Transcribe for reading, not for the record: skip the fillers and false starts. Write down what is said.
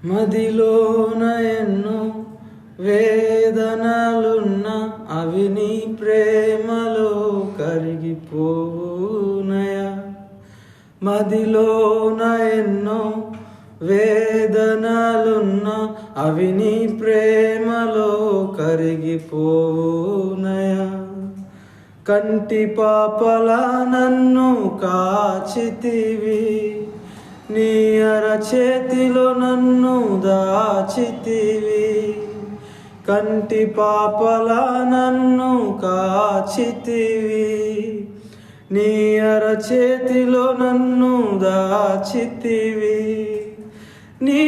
మదిలోన ఎన్నో వేదనలున్న అవి నీ ప్రేమలో కరిగిపోవునయా. మదిలోన ఎన్నో వేదనలున్న అవి నీ ప్రేమలో కరిగిపోవునయా. కంటి పాపలా నన్ను కాచితివి, నీ అరచేతిలో నన్ను దాచితివి. కంటి పాపలా నన్ను కాచితివి, నీ అరచేతిలో నన్ను దాచితివి. నీ